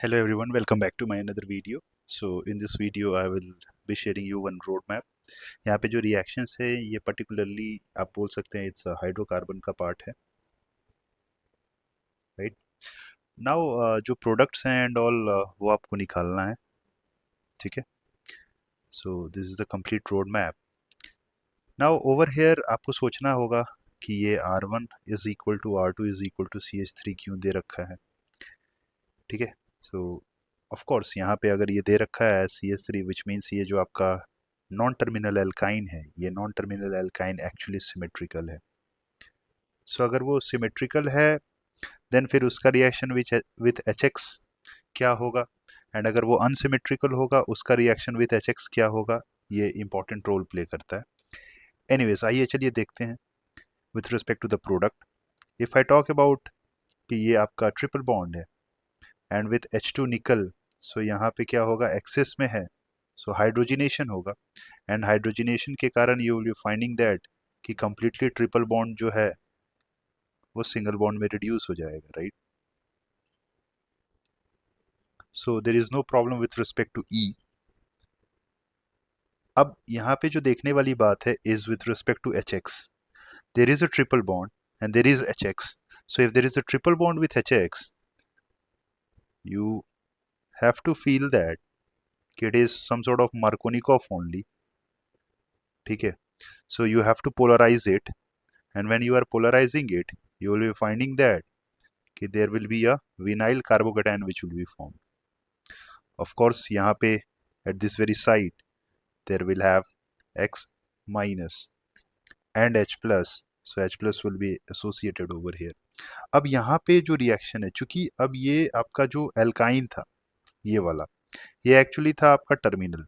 Hello everyone, welcome back to my another video. So in this video I will be sharing you one roadmap. यहाँ पे जो reactions है ये particularly आप बोल सकते हैं it's हाइड्रोकार्बन का पार्ट है, right? Now जो products हैं and all वो आपको निकालना है, ठीक है? So this is the complete roadmap. Now over here आपको सोचना होगा कि ये R1 is equal to R2 is equal to CH3 क्यों दे रखा है, ठीक है? So ऑफ कोर्स यहाँ पे अगर ये दे रखा है CH3 विच मीन्स ये जो आपका नॉन टर्मिनल एल्काइन है, ये non terminal alkyne actually symmetrical है. सो अगर वो सिमेट्रिकल है देन फिर उसका रिएक्शन विथ HX क्या होगा, एंड अगर वो अनसिमेट्रिकल होगा उसका रिएक्शन विथ HX क्या होगा, ये इंपॉर्टेंट रोल प्ले करता है. एनीवेज आइए चलिए देखते हैं with respect to the product. If I talk about कि ये आपका ट्रिपल बॉन्ड है एंड विथ H2 निकल, सो यहाँ पे क्या होगा, एक्सेस में है, सो हाइड्रोजिनेशन होगा, एंड हाइड्रोजिनेशन के कारण you will be finding that कि कंप्लीटली ट्रिपल बॉन्ड जो है वो सिंगल बॉन्ड में रिड्यूस हो जाएगा, right? So there is no problem with respect to E. अब यहाँ पे जो देखने वाली बात है is with respect to HX. There is a triple bond and there is HX. So if there is a triple bond with HX you have to feel that it is some sort of Markovnikov only, ठीक है? So you have to polarize it, and when you are polarizing it you will be finding that कि there will be a vinyl carbocation which will be formed. Of course यहाँ पे at this very site there will have X minus and H plus, so H plus will be associated over here. अब यहाँ पे जो reaction है, चूंकि अब ये आपका जो एल्काइन था ये वाला, ये एक्चुअली था आपका टर्मिनल.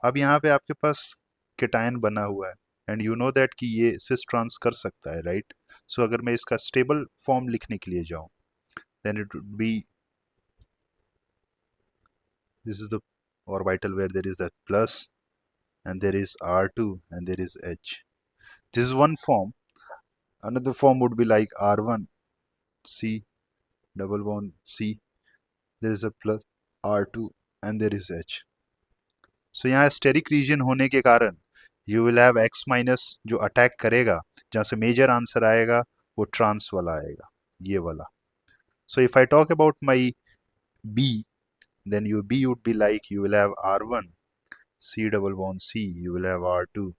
अब यहाँ पे आपके पास केटायन बना हुआ है एंड यू नो दैट कि ये सिस ट्रांस कर सकता है, राइट? सो अगर मैं इसका स्टेबल फॉर्म लिखने के लिए जाऊं then it would be this is the orbital where there is that plus and there is R2 and there is H. This is one form. Another form would be like R1 C double bond C, there is a plus R2 and there is H. सो यहाँ steric reason होने के कारण you will have X minus जो attack करेगा, जहाँ से major answer आएगा वो ट्रांस वाला आएगा, ये वाला. So if I talk about my B, then your B would be like you will have R1 C double bond C, you will have R2,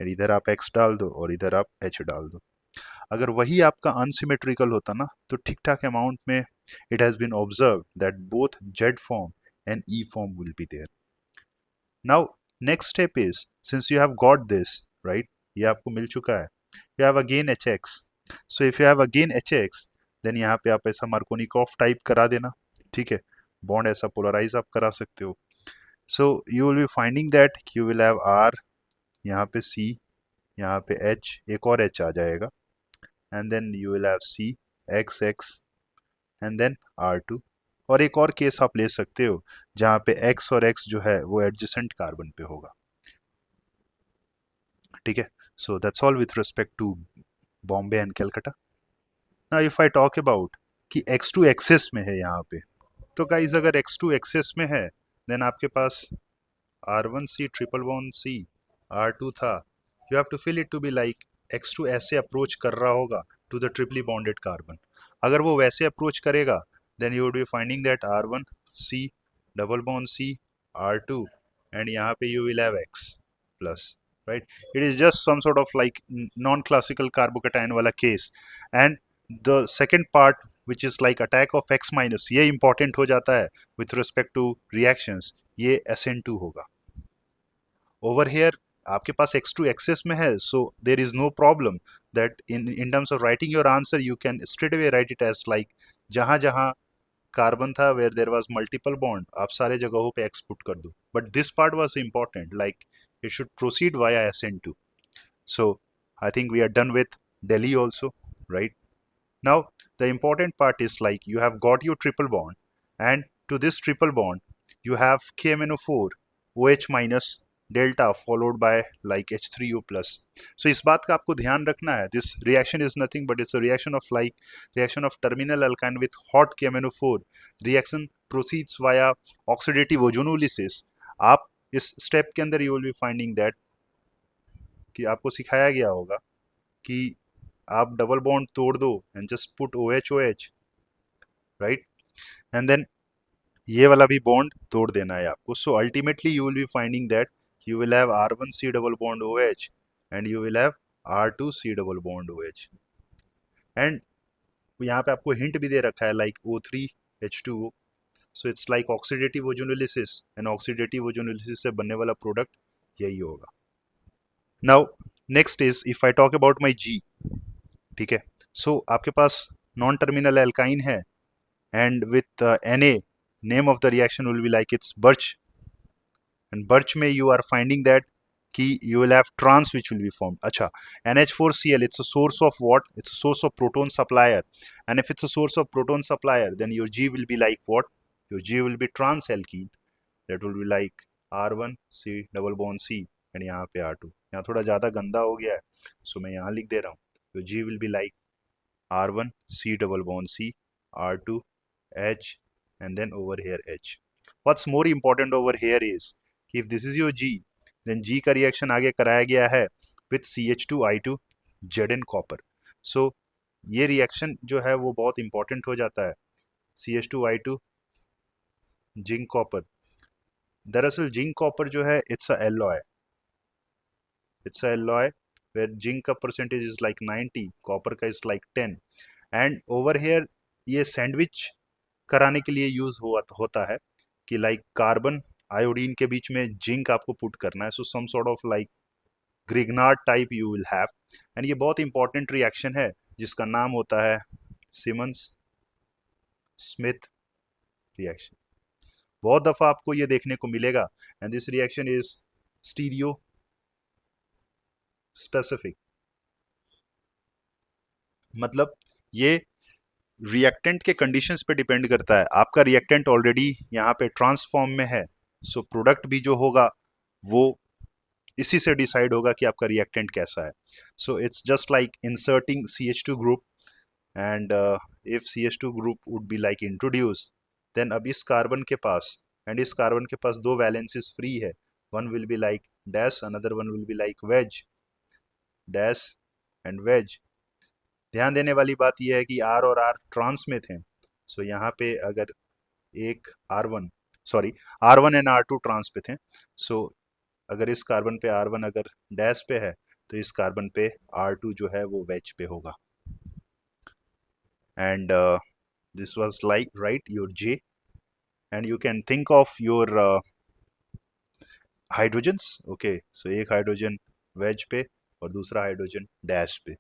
and इधर आप X डाल दो और इधर आप H डाल दो. अगर वही आपका अनसिमेट्रिकल होता ना तो ठीक ठाक अमाउंट में it has been observe that both Z form and E form will be there. Now next step is, since you have got this, right, ये आपको मिल चुका है, you have again HX. So if you have again HX then यहाँ पे आप ऐसा Markovnikov type करा देना, ठीक है? बॉन्ड ऐसा पोलराइज आप करा सकते हो. So you will be finding that you will have R, यहाँ पे C, यहाँ पे H, एक और H आ जाएगा, and then you will have C, X, X, and then R2. और एक और केस आप ले सकते हो जहां पे X और X जो है वो एडजेसेंट कार्बन पे होगा, ठीक है? So that's all with respect to Bombay and Calcutta. Now if I talk about कि X2 एक्सेस में है यहाँ पे, तो गाइज अगर X2 एक्सेस में है देन आपके पास R1C triple bond C R2 था, you have to feel it to be like X2 ऐसे अप्रोच कर रहा होगा to the triply bonded carbon. अगर वो वैसे अप्रोच करेगा then you would be finding that R1 C double bond C R2 and यहाँ पे you will have X plus, right? It is just some sort of like non-classical carbocation वाला case. And the second part which is like attack of X minus, ये important हो जाता है with respect to reactions, ये SN2 होगा. Over here आपके पास X2 access में है, so there is no problem that in terms of writing your answer you can straight away write it as like जहाँ जहाँ कार्बन था where there was multiple bond आप सारे जगहों पे एक्स पुट कर दो, but this part was important, like it should proceed via SN2. So I think we are done with Delhi also, right? Now the important part is like you have got your triple bond and to this triple bond you have KMNO4 OH minus delta followed by like H3O plus. So इस बात का आपको ध्यान रखना है, this reaction is nothing but it's a reaction of like reaction of terminal alkyne with hot KMnO4. Reaction proceeds via oxidative ozonolysis. आप इस step के अंदर you will be finding that कि आपको सिखाया गया होगा कि आप डबल बॉन्ड तोड़ दो and just put OH, right, and then ये वाला भी बॉन्ड तोड़ देना है आपको. So ultimately you will be finding that you will have R1C double bond OH and you will have R2C double bond OH. And यहाँ पे आपको हिंट भी दे रखा है like O3H2O. So it's like oxidative ozonolysis, and oxidative ozonolysis से बनने वाला प्रोडक्ट यही होगा. Now next is if I talk about my G. ठीक है, सो आपके पास नॉन टर्मिनल एल्काइन है and with Na, name of the reaction will be like it's Birch, and Birch में you are finding that कि you will have trans which will be formed. अच्छा, NH4Cl, it's a source of what? It's a source of proton supplier, and if it's a source of proton supplier, then your G will be like what? Your G will be trans alkene. That will be like R1C double bond C, and यहाँ पे R2. यहाँ थोड़ा ज़्यादा गंदा हो गया है, so मैं यहाँ लिख दे रहा हूँ. Your G will be like R1C double bond C, R2 H, and then over here H. What's more important over here is if this is your G, then G का रिएक्शन आगे कराया गया है with CH2I2 Zn copper. So ये reaction जो है वो बहुत इंपॉर्टेंट हो जाता है. CH2I2 zinc copper. दरअसल जिंक कॉपर जो है it's a alloy, where zinc का परसेंटेज इज लाइक 90, कॉपर का is like 10. And over here ये सैंडविच कराने के लिए यूज होता है कि लाइक कार्बन आयोडीन के बीच में जिंक आपको पुट करना है. So some sort of like Grignard type you will have. And ये बहुत इंपॉर्टेंट रिएक्शन है जिसका नाम होता है सिमंस स्मिथ रिएक्शन. बहुत दफा आपको ये देखने को मिलेगा. And this reaction is stereo specific. मतलब ये रिएक्टेंट के कंडीशंस पे डिपेंड करता है. आपका रिएक्टेंट ऑलरेडी यहाँ पे ट्रांसफॉर्म में है, सो प्रोडक्ट भी जो होगा वो इसी से डिसाइड होगा कि आपका रिएक्टेंट कैसा है. So it's just like inserting CH2 group, and if CH2 group would be like introduce, then अब इस कार्बन के पास एंड इस कार्बन के पास दो वैलेंसीज फ्री है. One will be like dash, another one will be like wedge, dash and wedge. ध्यान देने वाली बात यह है कि R और R ट्रांस में थे. सो यहाँ पे अगर एक R1 एंड R2 ट्रांस पे थे. सो अगर इस कार्बन पे R1 अगर डैश पे है तो इस कार्बन पे R2 जो है वो वेज पे होगा. And this was like right your J, and you can think of your hydrogens. Okay, so एक हाइड्रोजन वेज पे और दूसरा हाइड्रोजन डैश पे.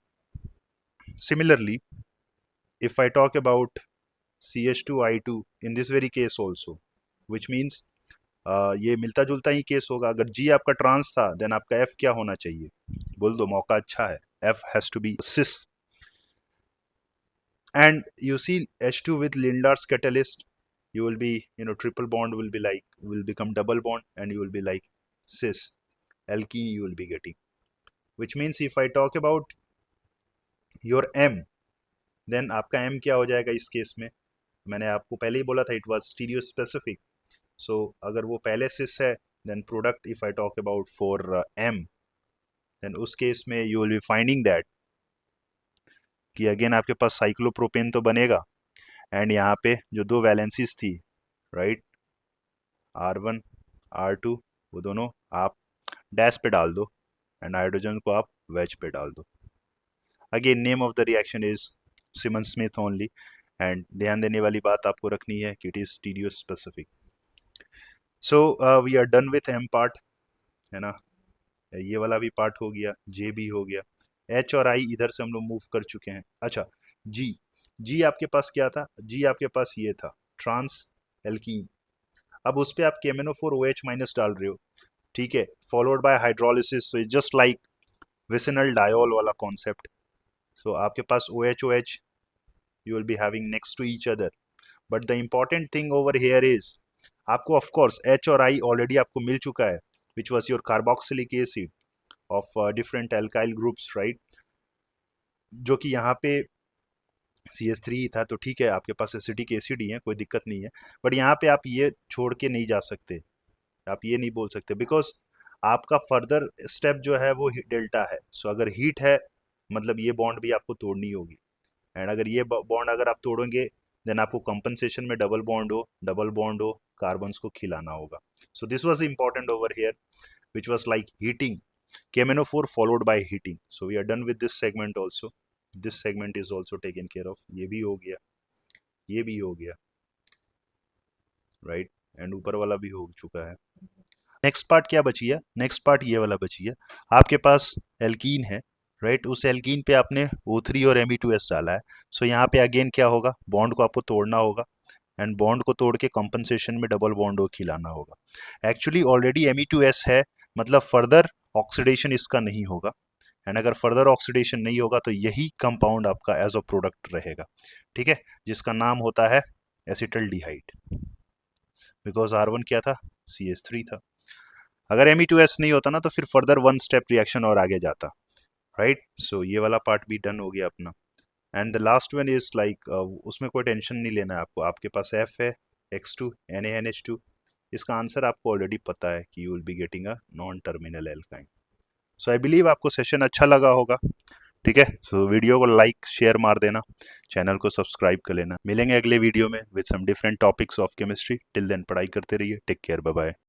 Similarly, if I talk about CH2I2 in this very case also, which means ये मिलता जुलता ही case होगा. अगर G आपका ट्रांस था देन आपका F क्या होना चाहिए? बोल दो, मौका अच्छा है. F has to be cis. And you see H2 with Lindlar's catalyst, you will be, triple bond will become double bond, and you will be like cis alkene you will be getting. Which means if I talk about your M, then आपका M क्या हो जाएगा इस case में? मैंने आपको पहले ही बोला था it was stereo specific. So अगर वो पहले सिस है then product if I talk about for M, then उस केस में you will be finding that कि अगेन आपके पास साइक्लोप्रोपेन तो बनेगा, एंड यहाँ पे जो दो वैलेंसीज थी, राइट, R1 R2, वो दोनों आप डैश पे डाल दो एंड हाइड्रोजन को आप वेज पे डाल दो. Again name of the reaction is Simmons Smith only. And ध्यान देने वाली बात आपको रखनी है कि it is stereo specific. So we are done with M part, है ना. ये वाला भी पार्ट हो गया, J भी हो गया. H और I इधर से हम लोग मूव कर चुके हैं. अच्छा, G आपके पास क्या था? G आपके पास ये था ट्रांस एल्कीन. अब उस पर आप KMnO4 OH माइनस डाल रहे हो, ठीक है, followed by hydrolysis. So it's just like vicinal diol वाला कॉन्सेप्ट. सो आपके पास OH you will be having next to each other. But the important thing over here is आपको of course H और I already आपको मिल चुका है. which was your carboxylic acid of different alkyl groups, right? जो कि यहाँ पे CH3 था, तो ठीक है आपके पास एसिडिक एसिड ही है, कोई दिक्कत नहीं है। बट यहाँ पे आप ये छोड़ के नहीं जा सकते, आप ये नहीं बोल सकते, बिकॉज आपका फर्दर स्टेप जो है वो डेल्टा है। सो अगर हीट है मतलब ये बॉन्ड भी आपको तोड़नी होगी, एंड अगर ये बॉन्ड अगर आप तोड़ोगे देन आपको कंपनसेशन में डबल बॉन्ड हो कार्बन्स को खिलाना होगा। So this was important over here which was like heating, KMnO4 followed by heating. So we are done with this segment also. This segment is also taken care of. ये भी हो गया, ये भी हो गया, राइट, एंड ऊपर वाला भी हो चुका है। नेक्स्ट पार्ट क्या बची है? नेक्स्ट पार्ट ये वाला बची है। आपके पास एल्कीन है, राइट, उस एल्कीन पे आपने O3 और Me2S डाला है। सो यहाँ पे अगेन क्या होगा, बॉन्ड को आपको तोड़ना होगा, एंड बॉन्ड को तोड़ के कंपनसेशन में डबल बॉन्ड खिलाना होगा। एक्चुअली ऑलरेडी Me2S है, मतलब फर्दर ऑक्सीडेशन इसका नहीं होगा, एंड अगर फर्दर ऑक्सीडेशन नहीं होगा तो यही कंपाउंड आपका एज अ प्रोडक्ट रहेगा, ठीक है, जिसका नाम होता है एसिटल्डिहाइड, बिकॉज R1 क्या था, CH3 था। अगर Me2S नहीं होता ना तो फिर फर्दर वन स्टेप रिएक्शन और आगे जाता, राइट। सो ये वाला पार्ट भी डन हो गया अपना। And the last one is like, उसमें कोई टेंशन नहीं लेना है आपको, आपके पास F है, X2 NaNH2, इसका आंसर आपको ऑलरेडी पता है कि you will be getting a non terminal alkyne. So I believe आपको सेशन अच्छा लगा होगा, ठीक है। सो वीडियो को लाइक शेयर मार देना, चैनल को सब्सक्राइब कर लेना। मिलेंगे अगले वीडियो में with some different topics of chemistry. Till then पढ़ाई करते रहिए, टेक केयर, बाय बाय।